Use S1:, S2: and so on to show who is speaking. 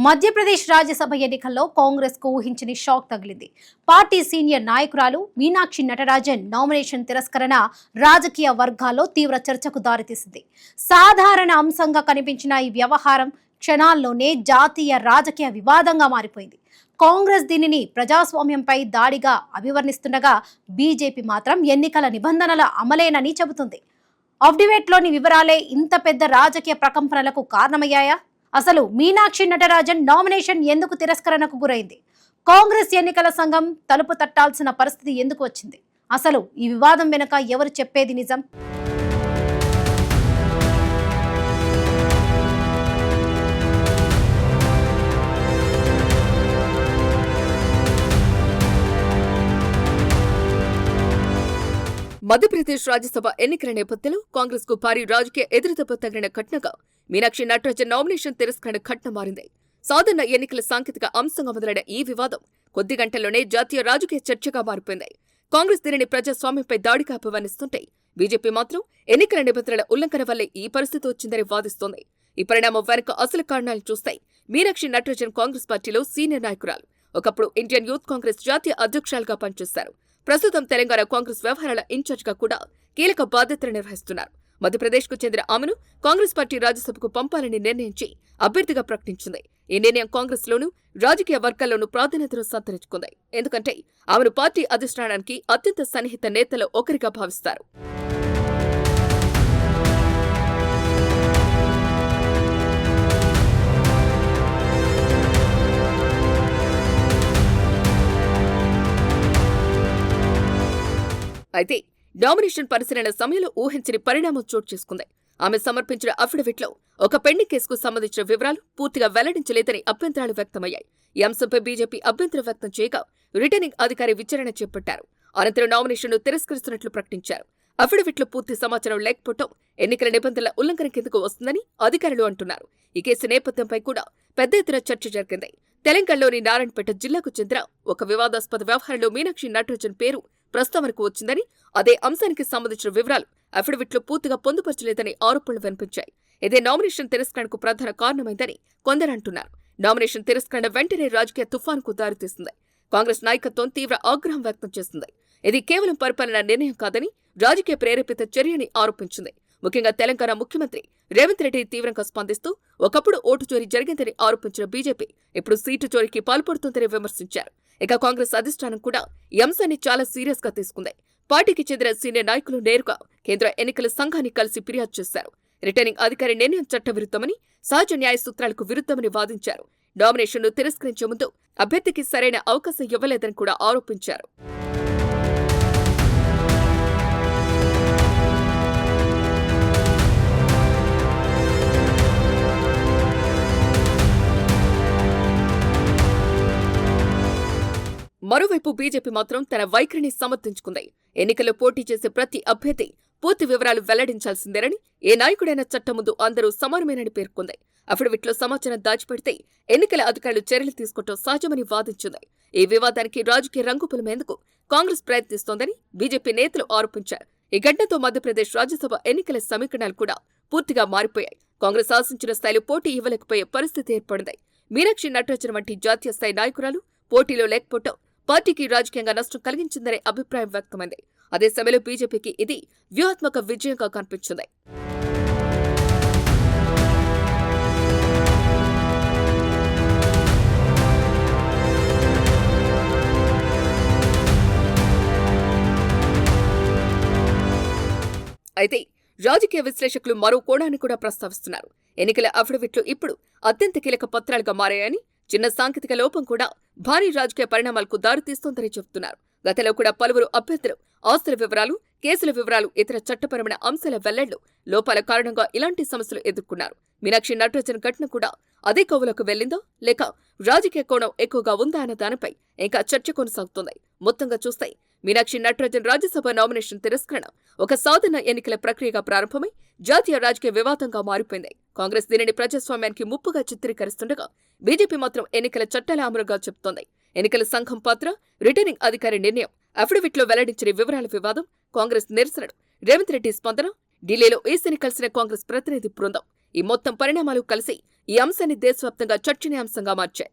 S1: మధ్యప్రదేశ్ రాజ్యసభ ఎన్నికల్లో కాంగ్రెస్ కు ఊహించని షాక్ తగిలింది. పార్టీ సీనియర్ నాయకురాలు మీనాక్షి నటరాజన్ నామినేషన్ తిరస్కరణ రాజకీయ వర్గాల్లో తీవ్ర చర్చకు దారితీసింది. సాధారణ అంశంగా కనిపించిన ఈ వ్యవహారం క్షణాల్లోనే జాతీయ రాజకీయ వివాదంగా మారిపోయింది. కాంగ్రెస్ దీనిని ప్రజాస్వామ్యంపై దాడిగా అభివర్ణిస్తుండగా బీజేపీ మాత్రం ఎన్నికల నిబంధనల అమలేనని చెబుతుంది. అఫిడవిట్లోని వివరాలే ఇంత పెద్ద రాజకీయ ప్రకంపనలకు కారణమయ్యాయా? అసలు మీనాక్షి నటరాజన్ నామినేషన్ ఎందుకు తిరస్కరణకు గురైంది? కాంగ్రెస్ ఎన్నికల సంఘం తలుపు తట్టాల్సిన పరిస్థితి ఎందుకు వచ్చింది? అసలు ఈ వివాదం వెనుక ఎవరు చెప్పేది నిజం?
S2: మధ్యప్రదేశ్ రాజ్యసభ ఎన్నికల నేపథ్యంలో కాంగ్రెస్ కు భారీ రాజకీయ ఎదురుదెబ్బ తగిలిన ఘటనగా మీనాక్షి నటరాజన్ నామినేషన్ తిరస్కరణ ఘటన మారింది. సాధారణ ఎన్నికల సాంకేతిక అంశంగా మొదలైన ఈ వివాదం కొద్ది గంటల్లోనే జాతీయ రాజకీయ చర్చగా మారిపోయింది. కాంగ్రెస్ దీనిని ప్రజాస్వామ్యంపై దాడిగా అభివర్ణిస్తుంటే బీజేపీ మాత్రం ఎన్నికల నిబంధనల ఉల్లంఘన వల్లే ఈ పరిస్థితి వచ్చిందని వాదిస్తోంది. ఈ పరిణామం వెనుక అసలు కారణాలు చూస్తే మీనాక్షి నటరాజన్ కాంగ్రెస్ పార్టీలో సీనియర్ నాయకురాలు. ఒకప్పుడు ఇండియన్ యూత్ కాంగ్రెస్ జాతీయ అధ్యక్షురాలుగా పనిచేశారు. ప్రస్తుతం తెలంగాణ కాంగ్రెస్ వ్యవహారాల ఇన్ఛార్జిగా కూడా కీలక బాధ్యతలు నిర్వహిస్తున్నారు. మధ్యప్రదేశ్కు చెందిన ఆమెను కాంగ్రెస్ పార్టీ రాజ్యసభకు పంపాలని నిర్ణయించి అభ్యర్థిగా ప్రకటించింది. ఈ నిర్ణయం కాంగ్రెస్లోనూ రాజకీయ వర్గాల్లోనూ ప్రాధాన్యతను సంతరించుకుంది. ఎందుకంటే ఆమెను పార్టీ అధిష్టానానికి అత్యంత సన్నిహిత నేతల్లో ఒకరిగా భావిస్తారు. అయితే నామినేషన్ పరిశీలన సమయంలో ఊహించని పరిణామం చోటు చేసుకుంది. ఆమె సమర్పించిన అఫిడవిట్లో ఒక పెండింగ్ కేసుకు సంబంధించిన వివరాలు పూర్తిగా వెల్లడించలేదని అభ్యంతరాలు వ్యక్తమయ్యాయి. ఈ అంశంపై బీజేపీ అభ్యంతరం వ్యక్తం చేయగా రిటర్నింగ్ అధికారి విచారణ చేపట్టారు. అనంతరం నామినేషన్ను తిరస్కరిస్తున్నట్లు ప్రకటించారు. అఫిడవిట్లో పూర్తి సమాచారం లేకపోవడం ఎన్నికల నిబంధనల ఉల్లంఘన కిందకు వస్తుందని అధికారులు అంటున్నారు. ఈ కేసు నేపథ్యంపై కూడా పెద్ద ఎత్తున చర్చ జరిగింది. తెలంగాణలోని నారాయణపేట జిల్లాకు చెందిన ఒక వివాదాస్పద వ్యవహారంలో మీనాక్షి నటరాజన్ పేరు ప్రస్తావనకు వచ్చిందని, అదే అంశానికి సంబంధించిన వివరాలు అఫిడవిట్లో పూర్తిగా పొందుపరచలేదని ఆరోపణలు వినిపించాయి. ఇదే నామినేషన్ తిరస్కరణకు ప్రధాన కారణమైందని కొందరు అంటున్నారు. నామినేషన్ తిరస్కరణ వెంటనే రాజకీయ తుఫానుకు దారితీస్తుంది. కాంగ్రెస్ నాయకత్వం తీవ్ర ఆగ్రహం వ్యక్తం చేస్తుంది. ఇది కేవలం పరిపాలనా నిర్ణయం కాదని రాజకీయ ప్రేరేపిత చర్యని ఆరోపించింది. ముఖ్యంగా తెలంగాణ ముఖ్యమంత్రి రేవంత్ రెడ్డి తీవ్రంగా స్పందిస్తూ ఒకప్పుడు ఓటు చోరీ జరిగిందని ఆరోపించిన బీజేపీ ఇప్పుడు సీటు చోరీకి పాల్పడుతుందని విమర్శించారు. ఇక కాంగ్రెస్ అధిష్టానం కూడా ఈ అంశాన్ని చాలా సీరియస్ గా తీసుకుంది. పార్టీకి చెందిన సీనియర్ నాయకులు నేరుగా కేంద్ర ఎన్నికల సంఘాన్ని కలిసి ఫిర్యాదు చేశారు. రిటర్నింగ్ అధికారి నిర్ణయం చట్టవిరుద్ధమని, సహజ న్యాయ సూత్రాలకు విరుద్ధమని వాదించారు. నామినేషన్ను తిరస్కరించే ముందు అభ్యర్థికి సరైన అవకాశం ఇవ్వలేదని కూడా ఆరోపించారు. మరోవైపు బీజేపీ మాత్రం తన వైఖరిని సమర్థించుకుంది. ఎన్నికల్లో పోటీ చేసే ప్రతి అభ్యర్థి పూర్తి వివరాలు వెల్లడించాల్సిందేనని, ఏ నాయకుడైనా చట్టం ముందు అందరూ సమానమేనని పేర్కొంది. అఫిడవిట్లో సమాచారం దాచిపెడితే ఎన్నికల అధికారులు చర్యలు తీసుకోవడం సహజమని వాదించింది. ఈ వివాదానికి రాజకీయ రంగు పులిమేందుకు కాంగ్రెస్ ప్రయత్నిస్తోందని బీజేపీ నేతలు ఆరోపించారు. ఈ ఘటనతో మధ్యప్రదేశ్ రాజ్యసభ ఎన్నికల సమీకరణాలు కూడా పూర్తిగా మారిపోయాయి. కాంగ్రెస్ ఆశించిన స్థాయిలో పోటీ ఇవ్వలేకపోయే పరిస్థితి ఏర్పడింది. మీనాక్షి నటరాజన్ వంటి జాతీయ స్థాయి నాయకురాలు పోటీలో లేకపోవడం పార్టీకి రాజకీయంగా నష్టం కలిగించిందనే అభిప్రాయం వ్యక్తమైంది. అదే సమయంలో బీజేపీకి ఇది వ్యూహాత్మక విజయంగా కనిపించింది. అయితే రాజకీయ విశ్లేషకులు మరో కోణాన్ని కూడా ప్రస్తావిస్తున్నారు. ఎన్నికల అఫిడవిట్లు ఇప్పుడు అత్యంత కీలక పత్రాలుగా మారాయని, చిన్న సాంకేతిక లోపం కూడా భారీ రాజకీయ పరిణామాలకు దారితీస్తోందని చెబుతున్నారు. గతంలో కూడా పలువురు అభ్యర్థులు ఆస్తుల వివరాలు, కేసుల వివరాలు, ఇతర చట్టపరమైన అంశాల వెల్లడ్లు లోపాల కారణంగా ఇలాంటి సమస్యలు ఎదుర్కొన్నారు. మీనాక్షి నటరాజన్ ఘటన కూడా అదే కోవలోకి వెళ్లిందో లేక రాజకీయ కోణం ఎక్కువగా ఉందా అన్న దానిపై ఇంకా చర్చ కొనసాగుతోంది. మొత్తంగా చూస్తే మీనాక్షి నటరాజన్ రాజ్యసభ నామినేషన్ తిరస్కరణ ఒక సాధారణ ఎన్నికల ప్రక్రియగా ప్రారంభమై జాతీయ రాజకీయ వివాదంగా మారిపోయింది. కాంగ్రెస్ దీనిని ప్రజాస్వామ్యానికి ముప్పుగా చిత్రీకరిస్తుండగా బీజేపీ మాత్రం ఎన్నికల చట్టాల అమలుగా చెబుతోంది. ఎన్నికల సంఘం పాత్ర, రిటర్నింగ్ అధికారి నిర్ణయం, అఫిడవిట్లో వెల్లడించిన వివరాల వివాదం, కాంగ్రెస్ నిరసనలు, రేవంత్ రెడ్డి స్పందన, ఢిల్లీలో ఈసీని కలిసిన కాంగ్రెస్ ప్రతినిధి బృందం ఈ మొత్తం పరిణామాలు కలిసి ఈ అంశాన్ని దేశవ్యాప్తంగా చర్చనీయాంశంగా మార్చాయి.